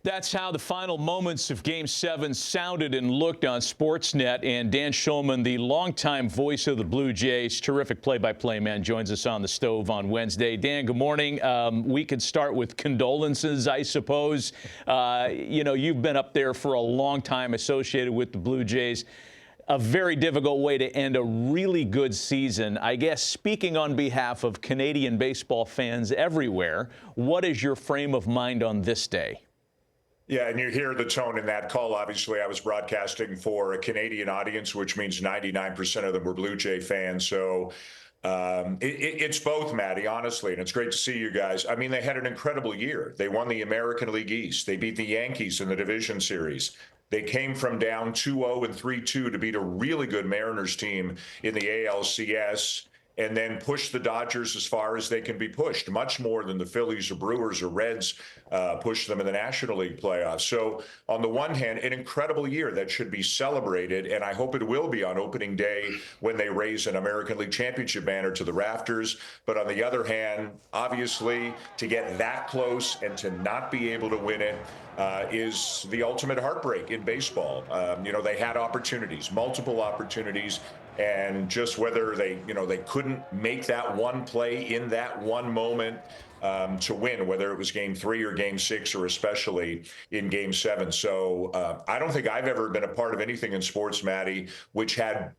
That's how the final moments of Game 7 sounded and looked on Sportsnet. And Dan Shulman, the longtime voice of the Blue Jays, terrific play-by-play man, joins us on the stove on Wednesday. Dan, good morning. We could start with condolences, I suppose. You've been up there for a long time associated with the Blue Jays. A very difficult way to end a really good season. I guess speaking on behalf of Canadian baseball fans everywhere, what is your frame of mind on this day? Yeah, and you hear the tone in that call. Obviously, I was broadcasting for a Canadian audience, which means 99% of them were Blue Jay fans. So it's both, Maddie, honestly, and it's great to see you guys. I mean, they had an incredible year. They won the American League East. They beat the Yankees in the division series. They came from down 2-0 and 3-2 to beat a really good Mariners team in the ALCS, and then push the Dodgers as far as they can be pushed, much more than the Phillies or Brewers or Reds pushed them in the National League playoffs. So on the one hand, an incredible year that should be celebrated, and I hope it will be on opening day when they raise an American League Championship banner to the rafters. But on the other hand, obviously, to get that close and to not be able to win it is the ultimate heartbreak in baseball. They had opportunities, multiple opportunities, and just whether they couldn't make that one play in that one moment to win, whether it was Game 3 or Game 6, or especially in Game 7. So I don't think I've ever been a part of anything in sports, Maddie, which had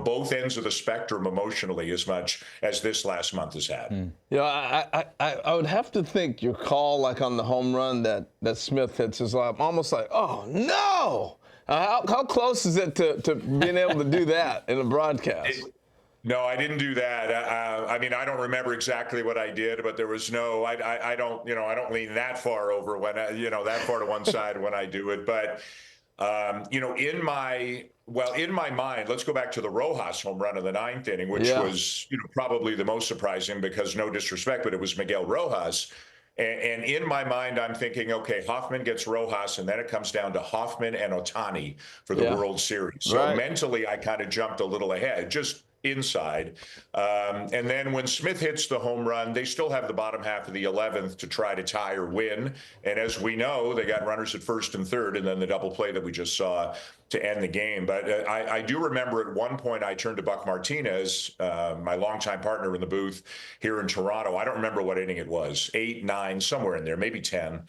both ends of the spectrum emotionally as much as this last month has had. Yeah, I would have to think your call, like on the home run that Smith hits, is almost like, oh no. How close is it to being able to do that in a broadcast? No, I didn't do that. I don't remember exactly what I did, but there was no. I don't lean that far over when that far to one side when I do it. But in my mind, let's go back to the Rojas home run in the ninth inning, which was probably the most surprising, because no disrespect, but it was Miguel Rojas. And in my mind, I'm thinking, okay, Hoffman gets Rojas, and then it comes down to Hoffman and Ohtani for the World Series. So mentally, I kind of jumped a little ahead, just inside. And then when Smith hits the home run, they still have the bottom half of the 11th to try to tie or win. And as we know, they got runners at first and third, and then the double play that we just saw to end the game. But I do remember at one point I turned to Buck Martinez, my longtime partner in the booth here in Toronto. I don't remember what inning it was, 8, 9, somewhere in there, maybe 10.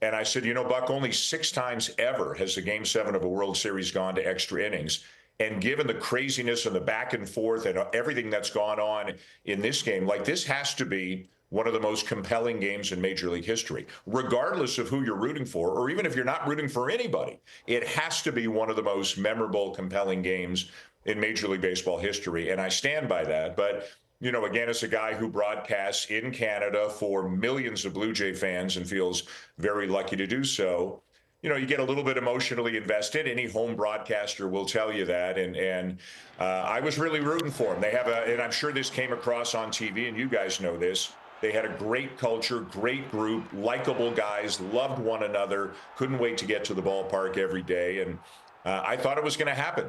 And I said, Buck, only 6 times ever has the Game 7 of a World Series gone to extra innings. And given the craziness and the back and forth and everything that's gone on in this game, this has to be one of the most compelling games in Major League history, regardless of who you're rooting for, or even if you're not rooting for anybody. It has to be one of the most memorable, compelling games in Major League Baseball history, and I stand by that. But again, as a guy who broadcasts in Canada for millions of Blue Jay fans and feels very lucky to do so, you get a little bit emotionally invested. Any home broadcaster will tell you that. And I was really rooting for them. They have and I'm sure this came across on TV, and you guys know this. They had a great culture, great group, likable guys, loved one another, couldn't wait to get to the ballpark every day. And I thought it was going to happen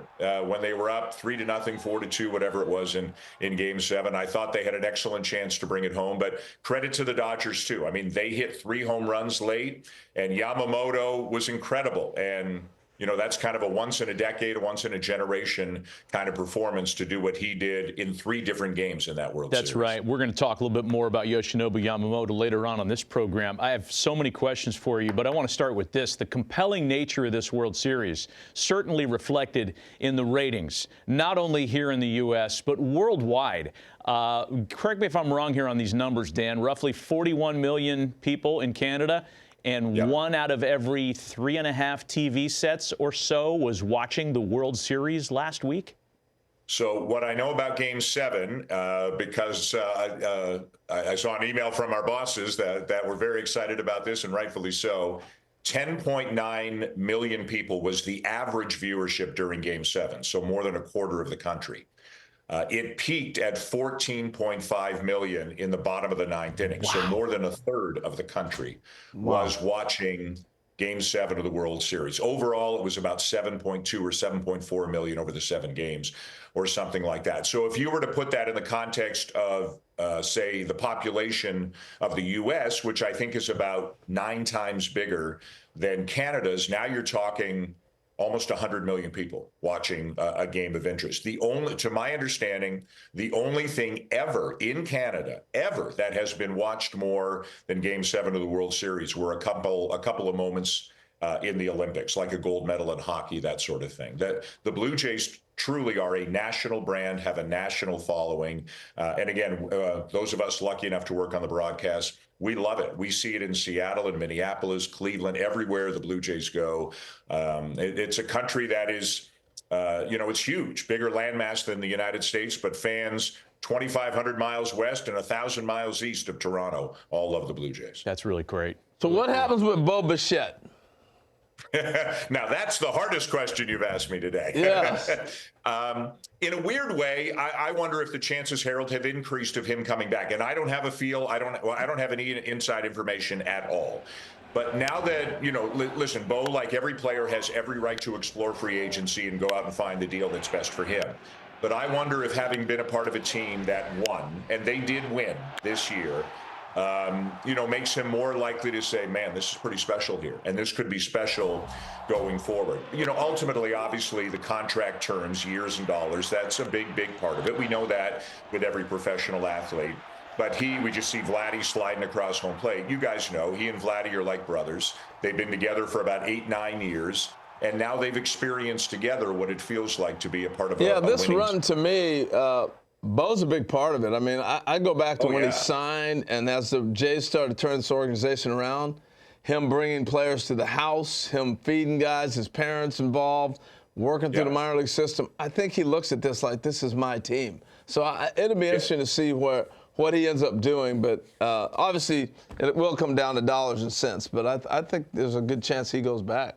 when they were up 3-0, 4-2, whatever it was in Game 7. I thought they had an excellent chance to bring it home, but credit to the Dodgers too. I mean, they hit 3 home runs late, and Yamamoto was incredible. And that's kind of a once in a decade, once in a generation kind of performance to do what he did in 3 different games in that World Series. That's right. We're going to talk a little bit more about Yoshinobu Yamamoto later on this program. I have so many questions for you, but I want to start with this. The compelling nature of this World Series certainly reflected in the ratings, not only here in the U.S., but worldwide. Correct me if I'm wrong here on these numbers, Dan. Roughly 41 million people in Canada. And 1 out of every 3.5 TV sets or so was watching the World Series last week? So what I know about Game 7, because I saw an email from our bosses that were very excited about this, and rightfully so, 10.9 million people was the average viewership during Game 7, so more than a quarter of the country. It peaked at 14.5 million in the bottom of the 9th inning. Wow. So more than a third of the country was watching Game 7 of the World Series. Overall, it was about 7.2 or 7.4 million over the 7 games or something like that. So if you were to put that in the context of, say, the population of the U.S., which I think is about 9 times bigger than Canada's, now you're talking almost 100 million people watching a game of interest. To my understanding, the only thing ever in Canada, ever, that has been watched more than Game 7 of the World Series were a couple of moments in the Olympics, like a gold medal in hockey, that sort of thing. That the Blue Jays truly are a national brand, have a national following. And again, those of us lucky enough to work on the broadcast, we love it. We see it in Seattle and Minneapolis, Cleveland, everywhere the Blue Jays go. It's a country that is, it's huge, bigger landmass than the United States, but fans 2,500 miles west and 1,000 miles east of Toronto all love the Blue Jays. That's really great. So what happens with Bo Bichette? Now, that's the hardest question you've asked me today. Yes. In a weird way, I wonder if the chances, Harold, have increased of him coming back. And I don't have a feel. I don't have any inside information at all. But now that, listen, Bo, like every player, has every right to explore free agency and go out and find the deal that's best for him. But I wonder if, having been a part of a team that won, and they did win this year, makes him more likely to say, man, this is pretty special here, and this could be special going forward. Ultimately, obviously, the contract terms, years and dollars, that's a big, big part of it. We know that with every professional athlete. But we just see Vladdy sliding across home plate. You guys know, he and Vladdy are like brothers. They've been together for about 8-9 years. And now they've experienced together what it feels like to be a part of a this winning run to me, Bo's a big part of it. I mean, I go back to when he signed, and as the Jays started to turn this organization around, him bringing players to the house, him feeding guys, his parents involved, working through the minor league system. I think he looks at this like, this is my team. So it'll be interesting to see what he ends up doing. But obviously, it will come down to dollars and cents. But I think there's a good chance he goes back.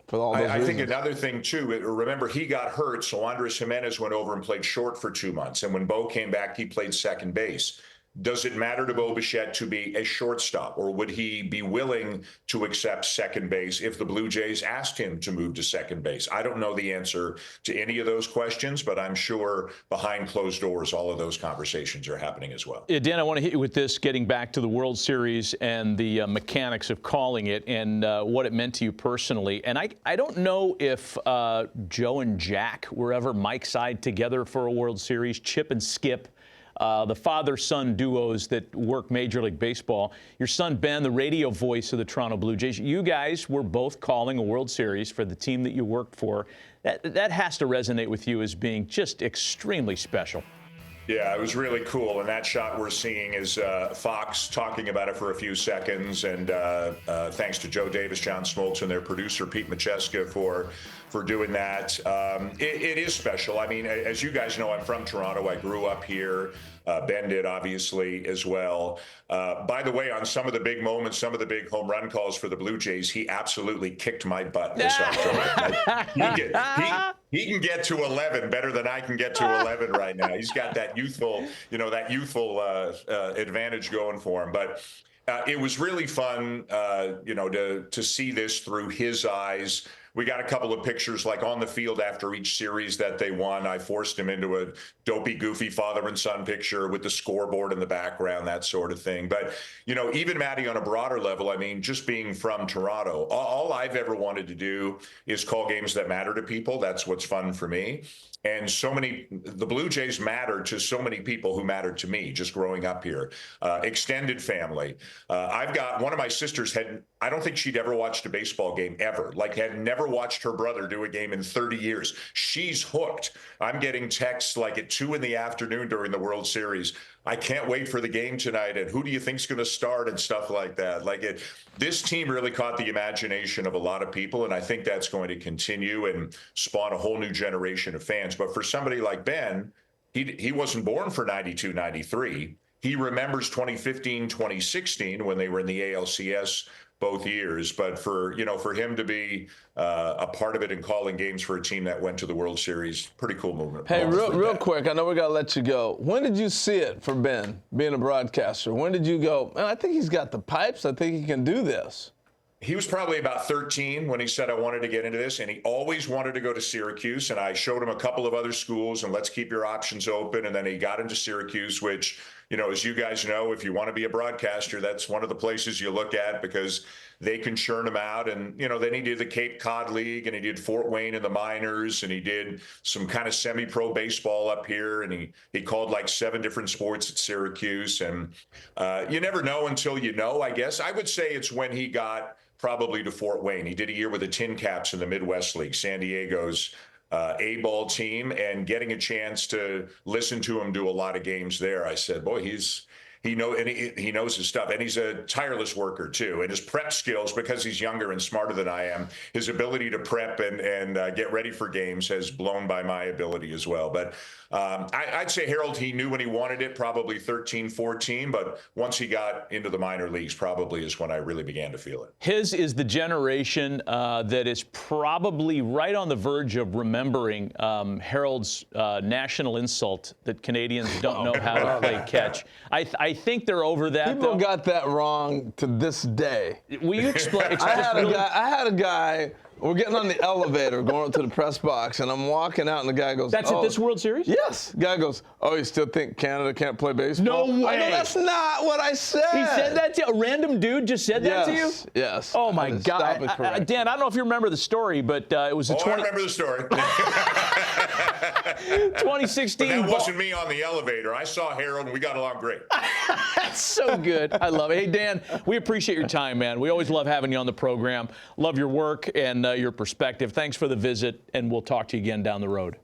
For all those reasons. I think another thing, too, remember, he got hurt, so Andres Jimenez went over and played short for 2 months. And when Bo came back, he played second base. Does it matter to Bo Bichette to be a shortstop, or would he be willing to accept second base if the Blue Jays asked him to move to second base? I don't know the answer to any of those questions, but I'm sure behind closed doors, all of those conversations are happening as well. Yeah, Dan, I want to hit you with this, getting back to the World Series and the mechanics of calling it and what it meant to you personally. And I don't know if Joe and Jack were ever mic-side together for a World Series, Chip and Skip. The father-son duos that work Major League Baseball. Your son, Ben, the radio voice of the Toronto Blue Jays, you guys were both calling a World Series for the team that you worked for. That has to resonate with you as being just extremely special. Yeah, it was really cool. And that shot we're seeing is Fox talking about it for a few seconds. And thanks to Joe Davis, John Smoltz, and their producer, Pete Macheska, for doing that. It is special. I mean, as you guys know, I'm from Toronto. I grew up here. Ben did, obviously, as well. By the way, on some of the big moments, some of the big home run calls for the Blue Jays, he absolutely kicked my butt this October. He can get to 11 better than I can get to 11 right now. He's got that youthful advantage going for him. But it was really fun, to see this through his eyes. We got a couple of pictures, like on the field after each series that they won. I forced him into a dopey, goofy father and son picture with the scoreboard in the background, that sort of thing. But, even Matty, on a broader level, I mean, just being from Toronto, all I've ever wanted to do is call games that matter to people. That's what's fun for me. And the Blue Jays mattered to so many people who mattered to me just growing up here. Extended family. I've got one of my sisters I don't think she'd ever watched a baseball game ever, had never watched her brother do a game in 30 years. She's hooked. I'm getting texts at 2 p.m. during the World Series. I can't wait for the game tonight, and who do you think's going to start, and stuff like that. This team really caught the imagination of a lot of people, and I think that's going to continue and spawn a whole new generation of fans. But for somebody like Ben, he wasn't born for 92, 93. He remembers 2015, 2016 when they were in the ALCS both years. But for him to be a part of it and calling games for a team that went to the World Series, pretty cool movement. Hey, real quick, I know we got to let you go. When did you see it for Ben being a broadcaster? When did you go, man, I think he's got the pipes. I think he can do this? he was probably about 13 when he said, I wanted to get into this, and he always wanted to go to Syracuse. And I showed him a couple of other schools, and let's keep your options open. And then he got into Syracuse, which, you know, as you guys know, if you want to be a broadcaster, that's one of the places you look at because they can churn him out. And, you know, then he did the Cape Cod League, and he did Fort Wayne in the minors, and he did some kind of semi-pro baseball up here. And he called like 7 different sports at Syracuse. And you never know until you know, I guess. I would say it's when he got probably to Fort Wayne. He did a year with the Tin Caps in the Midwest League, San Diego's A-ball team, and getting a chance to listen to him do a lot of games there. I said, boy, he knows his stuff, and he's a tireless worker too. And his prep skills, because he's younger and smarter than I am, his ability to prep and get ready for games has blown by my ability as well. But I'd say Harold, he knew when he wanted it, probably 13, 14. But once he got into the minor leagues, probably is when I really began to feel it. His is the generation that is probably right on the verge of remembering Harold's national insult that Canadians don't know how to play catch. I think they're over that. People got that wrong to this day. Will you explain? I had a guy. We're getting on the elevator, going up to the press box, and I'm walking out, and the guy goes, That's at this World Series? Yes. The guy goes, oh, you still think Canada can't play baseball? No way. I go, that's not what I said. He said that to you? A random dude just said that to you? Yes. Oh, my God. Dan, I don't know if you remember the story, but it was a I remember the story. 2016. But that wasn't me on the elevator. I saw Harold, and we got along great. That's so good. I love it. Hey, Dan, we appreciate your time, man. We always love having you on the program. Love your work and your perspective. Thanks for the visit, and we'll talk to you again down the road.